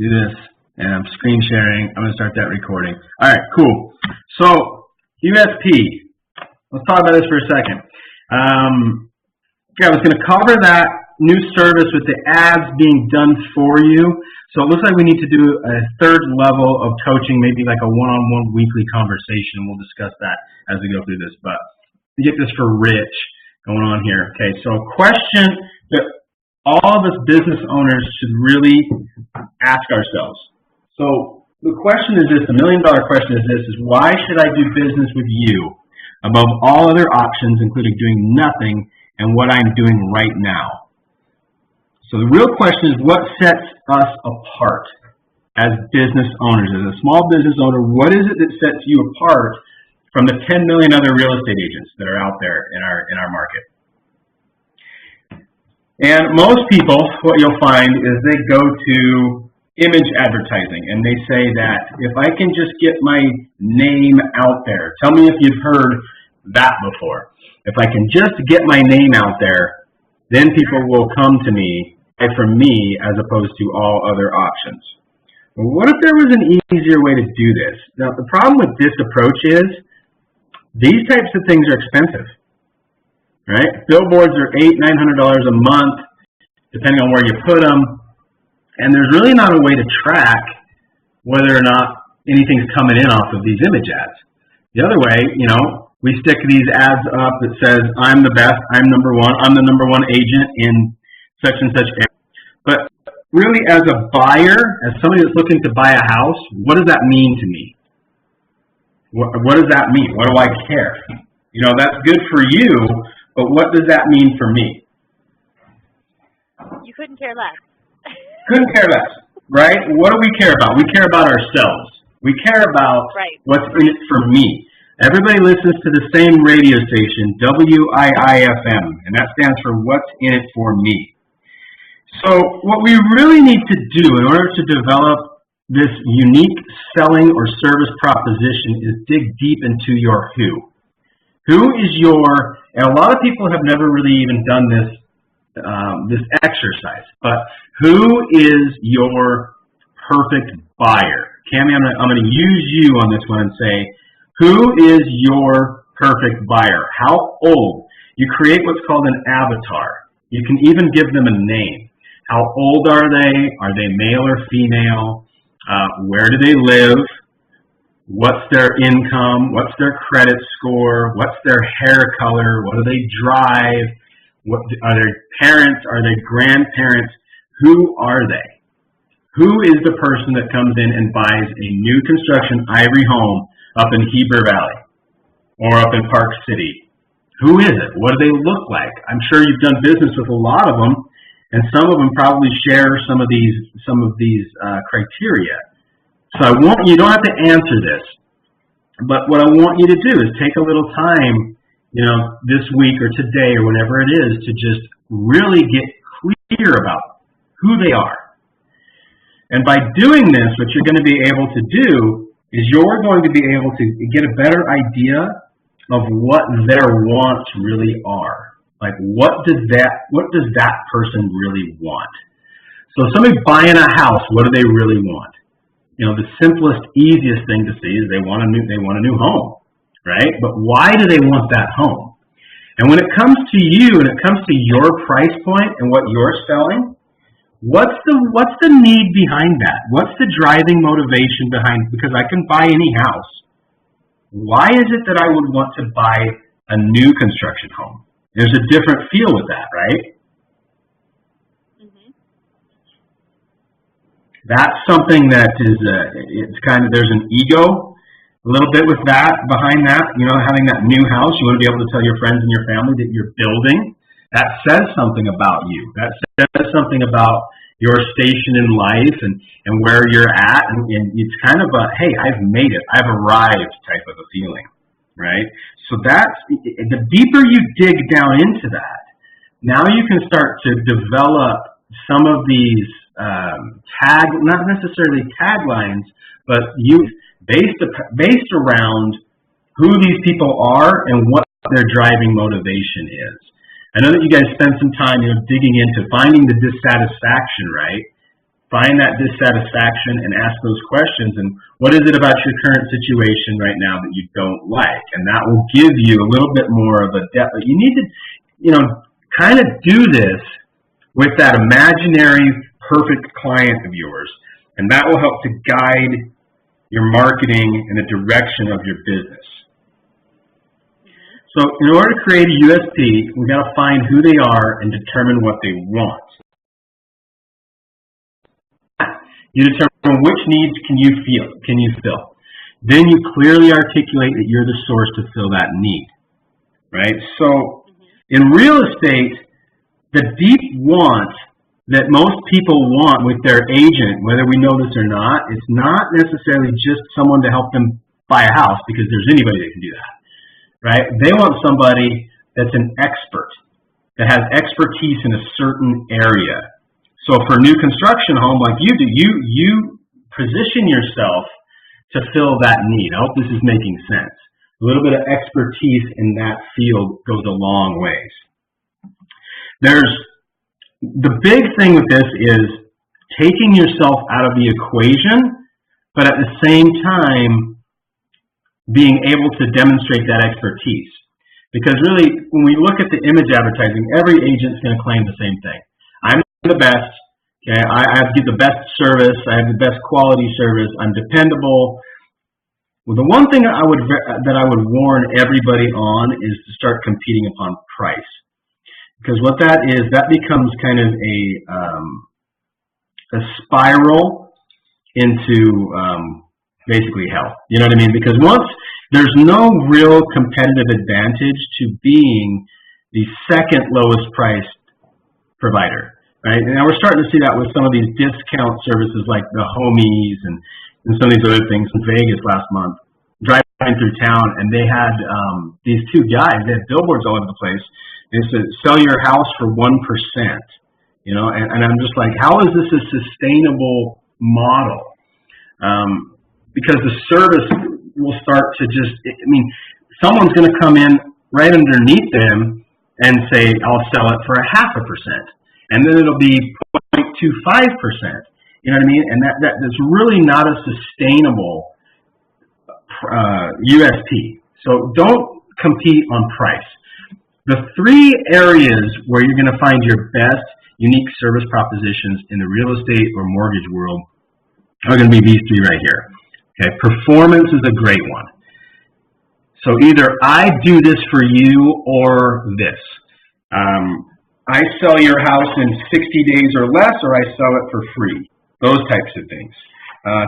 do this, and I'm screen sharing. I'm going to start that recording. All right, cool. So, USP. Let's talk about this for a second. I was going to cover that new service with the ads being done for you. So it looks like we need to do a third level of coaching, maybe like a one-on-one weekly conversation. We'll discuss that as we go through this. But we get this for Rich going on here. Okay, so a question that all of us business owners should really ask ourselves. So the question is this, the million-dollar question is this, is why should I do business with you above all other options, including doing nothing and what I'm doing right now? So the real question is, what sets us apart as business owners? As a small business owner, what is it that sets you apart from the 10 million other real estate agents that are out there in our market? And most people, what you'll find is they go to image advertising and they say that if I can just get my name out there, tell me if you've heard that before. If I can just get my name out there, then people will come to me from me as opposed to all other options. Well, what if there was an easier way to do this? Now, the problem with this approach is these types of things are expensive, right? Billboards are $800, $900 a month, depending on where you put them, and there's really not a way to track whether or not anything's coming in off of these image ads. The other way, we stick these ads up that says, I'm the best, I'm number one, I'm the number one agent in such and such area. But really, as a buyer, as somebody that's looking to buy a house, what does that mean to me? What does that mean? What do I care? That's good for you, but what does that mean for me? You couldn't care less. Couldn't care less, right? What do we care about? We care about ourselves. We care about what's in it for me. Everybody listens to the same radio station, WIIFM, and that stands for What's in it for me. So what we really need to do in order to develop this unique selling or service proposition is dig deep into your who. Who is your, and a lot of people have never really even done this exercise, but who is your perfect buyer? Cammie, I'm going to use you on this one and say, who is your perfect buyer? How old? You create what's called an avatar. You can even give them a name. How old are they? Are they male or female? Where do they live? What's their income? What's their credit score? What's their hair color? What do they drive? What are their parents? Are they grandparents? Who are they? Who is the person that comes in and buys a new construction ivory home up in Heber Valley or up in Park City? Who is it? What do they look like? I'm sure you've done business with a lot of them, and some of them probably share some of these criteria. So you don't have to answer this, but what I want you to do is take a little time, this week or today or whenever it is, to just really get clear about who they are. And by doing this, what you're going to be able to do is you're going to be able to get a better idea of what their wants really are. Like, what does that person really want? So if somebody's buying a house, what do they really want? The simplest, easiest thing to see is they want a new home, right? But why do they want that home? And when it comes to you and it comes to your price point and what you're selling, what's the need behind that? What's the driving motivation behind? Because I can buy any house. Why is it that I would want to buy a new construction home? There's a different feel with that, right? That's something that is, there's an ego a little bit with that, behind that, having that new house. You want to be able to tell your friends and your family that you're building. That says something about you. That says something about your station in life and where you're at. And it's kind of a, hey, I've made it, I've arrived type of a feeling, right? So the deeper you dig down into that, now you can start to develop some of these not necessarily taglines, but based around who these people are and what their driving motivation is. I know that you guys spend some time, digging into finding the dissatisfaction, right? find that dissatisfaction and ask those questions. And what is it about your current situation right now that you don't like? And that will give you a little bit more of a depth. You need to, kind of do this with that imaginary perfect client of yours. And that will help to guide your marketing in the direction of your business. So in order to create a USP, we've got to find who they are and determine what they want. You determine which needs can you fill. Then you clearly articulate that you're the source to fill that need, right? So in real estate, the deep want that most people want with their agent, whether we know this or not, it's not necessarily just someone to help them buy a house, because there's anybody that can do that, right? They want somebody that's an expert, that has expertise in a certain area. So for a new construction home like you do, you position yourself to fill that need. I hope this is making sense. A little bit of expertise in that field goes a long ways. The big thing with this is taking yourself out of the equation, but at the same time being able to demonstrate that expertise. Because really, when we look at the image advertising, every agent's going to claim the same thing. I'm the best. Okay, I give the best service. I have the best quality service. I'm dependable. Well, the one thing that I would warn everybody on is to start competing upon price. Because what that is, that becomes kind of a spiral into basically hell. You know what I mean? Because once there's no real competitive advantage to being the second lowest priced provider, right? And now we're starting to see that with some of these discount services like the Homies and some of these other things in Vegas last month. Driving through town, and they had these two guys. They had billboards all over the place. They said, "Sell your house for 1%." And I'm just like, how is this a sustainable model? Because the service will start to someone's going to come in right underneath them and say, "I'll sell it for 0.5%," and then it'll be 0.25%. You know what I mean? And that's really not a sustainable USP. So don't compete on price. The three areas where you're going to find your best unique service propositions in the real estate or mortgage world are going to be these three right here. Okay, performance is a great one. So either I do this for you or this. I sell your house in 60 days or less, or I sell it for free. Those types of things.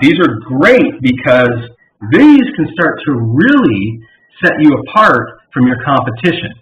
These are great because these can start to really set you apart from your competition,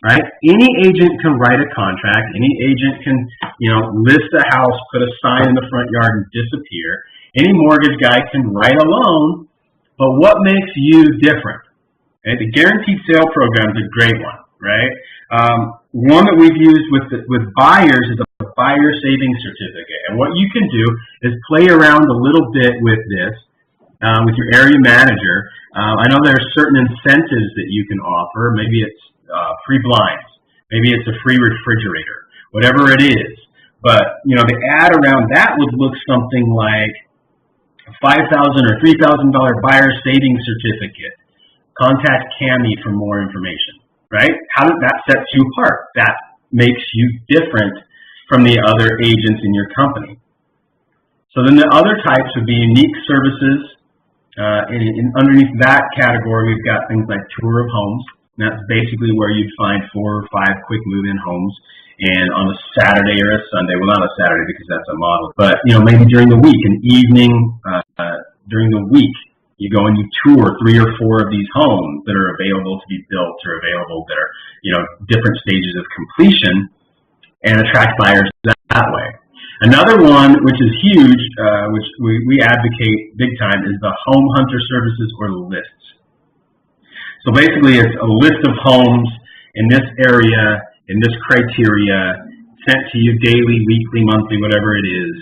right? Any agent can write a contract. Any agent can, list a house, put a sign in the front yard, and disappear. Any mortgage guy can write a loan, but what makes you different? Okay? The guaranteed sale program is a great one, right? One that we've used with buyers is a buyer savings certificate. And what you can do is play around a little bit with this. With your area manager. I know there are certain incentives that you can offer. Maybe it's free blinds. Maybe it's a free refrigerator. Whatever it is. But, the ad around that would look something like a $5,000 or $3,000 buyer savings certificate. Contact Cami for more information, right? That sets you apart. That makes you different from the other agents in your company. So then the other types would be unique services. Underneath that category, we've got things like tour of homes. And that's basically where you'd find 4 or 5 quick move-in homes. And on a Saturday or a Sunday, well, not a Saturday because that's a model, but maybe during the week, an evening during the week, you go and you tour 3 or 4 of these homes that are available to be built or available that are different stages of completion, and attract buyers that way. Another one, which is huge, which we advocate big time, is the home hunter services or lists. So basically, it's a list of homes in this area, in this criteria, sent to you daily, weekly, monthly, whatever it is.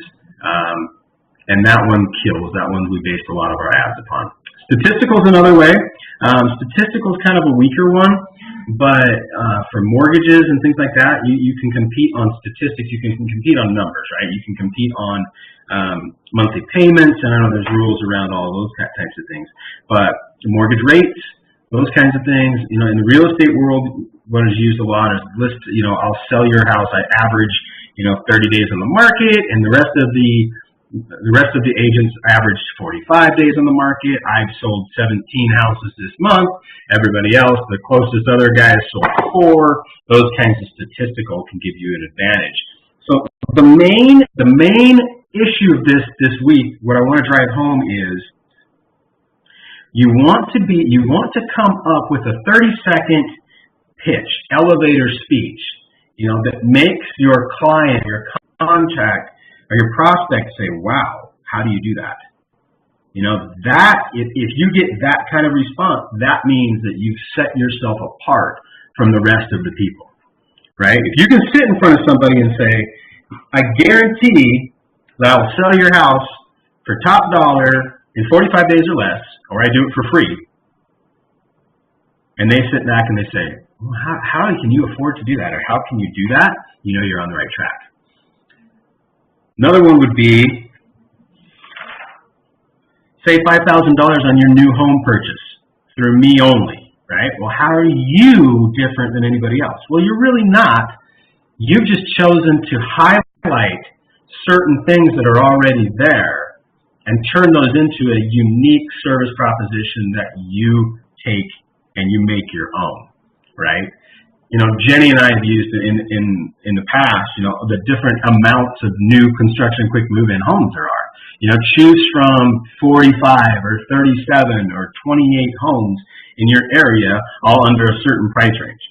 And that one kills. That one we based a lot of our ads upon. Statistical is another way. Statistical is kind of a weaker one. But for mortgages and things like that, you can compete on statistics. You can compete on numbers, right? You can compete on monthly payments, and I know there's rules around all those types of things. But mortgage rates, those kinds of things, in the real estate world, what is used a lot is list. I'll sell your house. I average, 30 days on the market, and the rest of the agents averaged 45 days on the market. I've sold 17 houses this month. Everybody else, the closest other guy has sold 4. Those kinds of statistical can give you an advantage. So the main issue of this week, what I want to drive home is you want to come up with a 30-second pitch, elevator speech, that makes your client, your contact, or your prospect say, wow, how do you do that? If you get that kind of response, that means that you've set yourself apart from the rest of the people, right? If you can sit in front of somebody and say, I guarantee that I'll sell your house for top dollar in 45 days or less, or I do it for free, and they sit back and they say, well, how can you afford to do that? Or how can you do that? You're on the right track. Another one would be, say $5,000 on your new home purchase through me only, right? Well, how are you different than anybody else? Well, you're really not. You've just chosen to highlight certain things that are already there and turn those into a unique service proposition that you take and you make your own, right? Jenny and I have used in the past, the different amounts of new construction quick move-in homes there are. Choose from 45 or 37 or 28 homes in your area, all under a certain price range.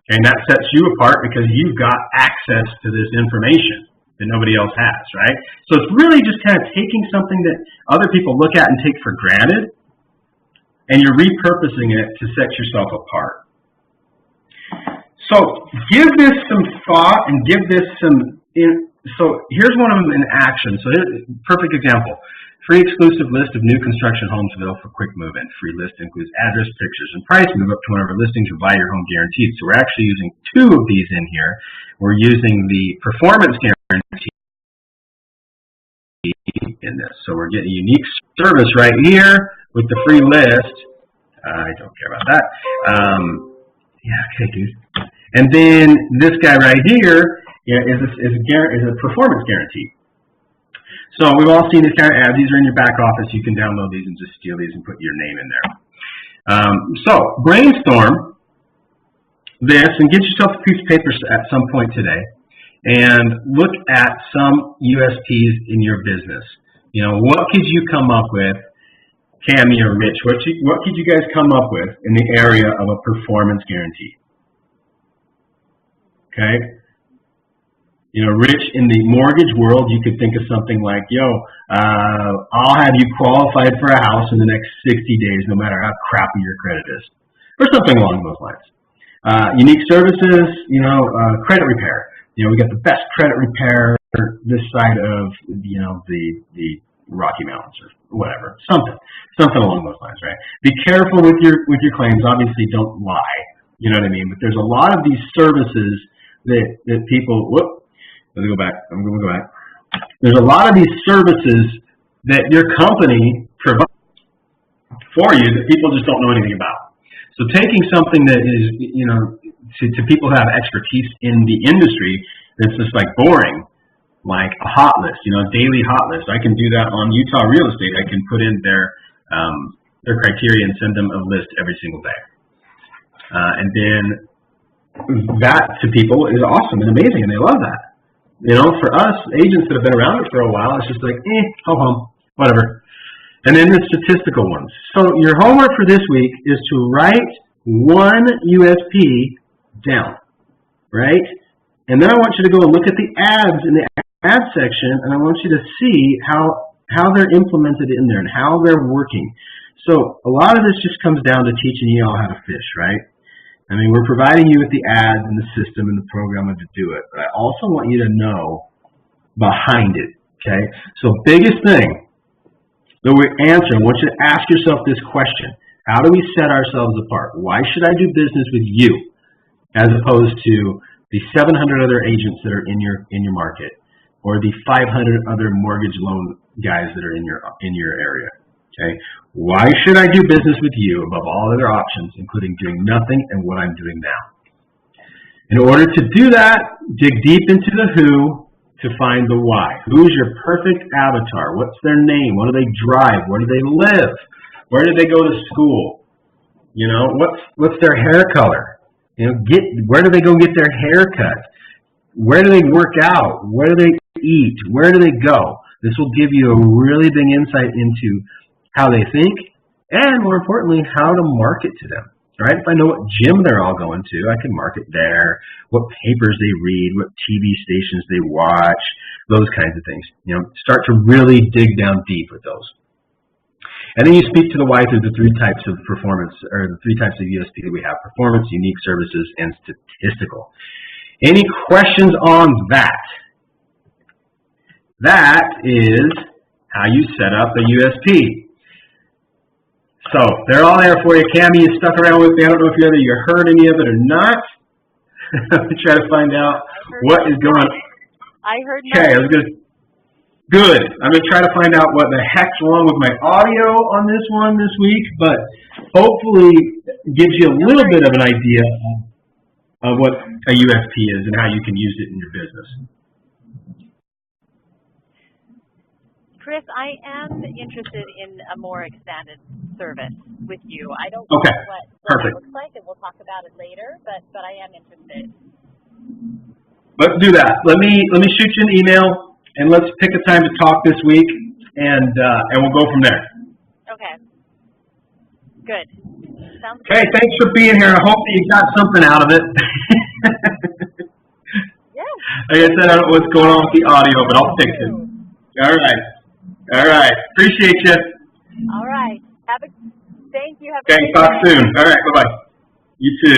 Okay, and that sets you apart because you've got access to this information that nobody else has, right? So it's really just kind of taking something that other people look at and take for granted, and you're repurposing it to set yourself apart. So give this some thought and give this some... So here's one of them in action. So here's a perfect example. Free exclusive list of new construction homes available for quick move-in. Free list includes address, pictures, and price. Move up to one of our listings or buy your home guaranteed. So we're actually using 2 of these in here. We're using the performance guarantee in this. So we're getting a unique service right here with the free list. I don't care about that. Yeah, okay, dude. And then this guy right here is a performance guarantee. So we've all seen these kind of ads. These are in your back office. You can download these and just steal these and put your name in there. So brainstorm this and get yourself a piece of paper at some point today and look at some USPs in your business. What could you come up with, Cammie or Rich? What could you guys come up with in the area of a performance guarantee? Okay? Rich, in the mortgage world, you could think of something like, I'll have you qualified for a house in the next 60 days, no matter how crappy your credit is. Or something along those lines. Unique services, credit repair. We got the best credit repair this side of, the Rocky Mountains or whatever. Something along those lines, right? Be careful with your claims. Obviously, don't lie. You know what I mean? But there's a lot of these services that people, I'm going to go back. There's a lot of these services that your company provides for you that people just don't know anything about. So taking something that is, to people who have expertise in the industry that's just like boring, like a hot list, daily hot list. I can do that on Utah Real Estate. I can put in their criteria and send them a list every single day. And then that to people is awesome and amazing, and they love that. For us, agents that have been around it for a while, it's just like, go home, whatever. And then the statistical ones. So your homework for this week is to write one USP down, right? And then I want you to go and look at the ads in the ad section, and I want you to see how they're implemented in there and how they're working. So a lot of this just comes down to teaching you all how to fish, right? I mean, we're providing you with the ads and the system and the program to do it, but I also want you to know behind it, okay? So biggest thing that we're answering, I want you to ask yourself this question. How do we set ourselves apart? Why should I do business with you? as opposed to the 700 other agents that are in your market, or the 500 other mortgage loan guys that are in your area. Okay, why should I do business with you above all other options, including doing nothing and what I'm doing now? In order to do that, dig deep into the who to find the why. Who's your perfect avatar? What's their name? What do they drive? Where do they live? Where do they go to school? You know, what's their hair color? You know, where do they go get their hair cut? Where do they work out? Where do they eat? Where do they go? This will give you a really big insight into how they think, and more importantly, how to market to them. Right? If I know what gym they're all going to, I can market there, what papers they read, what TV stations they watch, those kinds of things. You know, start to really dig down deep with those. And then you speak to the why through the three types of performance, or the three types of USP that we have: performance, unique services, and statistical. Any questions on that? That is how you set up a USP. So they're all there for you. Cammie, you stuck around with me. I don't know if you heard any of it or not. I'm try to find out what is going on. I heard. Okay, good. I'm gonna try to find out what the heck's wrong with my audio on this one this week, but hopefully it gives you a little bit of an idea of what a USP is and how you can use it in your business. Chris, I am interested in a more expanded service with you. I don't know what it looks like, and we'll talk about it later, but I am interested. Let's do that. Let me shoot you an email, and let's pick a time to talk this week, and we'll go from there. Okay. Good. Sounds good. Okay, thanks for being here. I hope that you got something out of it. Yeah. Like I said, I don't know what's going on with the audio, but I'll fix it. All right. All right. Appreciate you. All right. Thank you. Okay, talk soon. All right. Bye-bye. You too.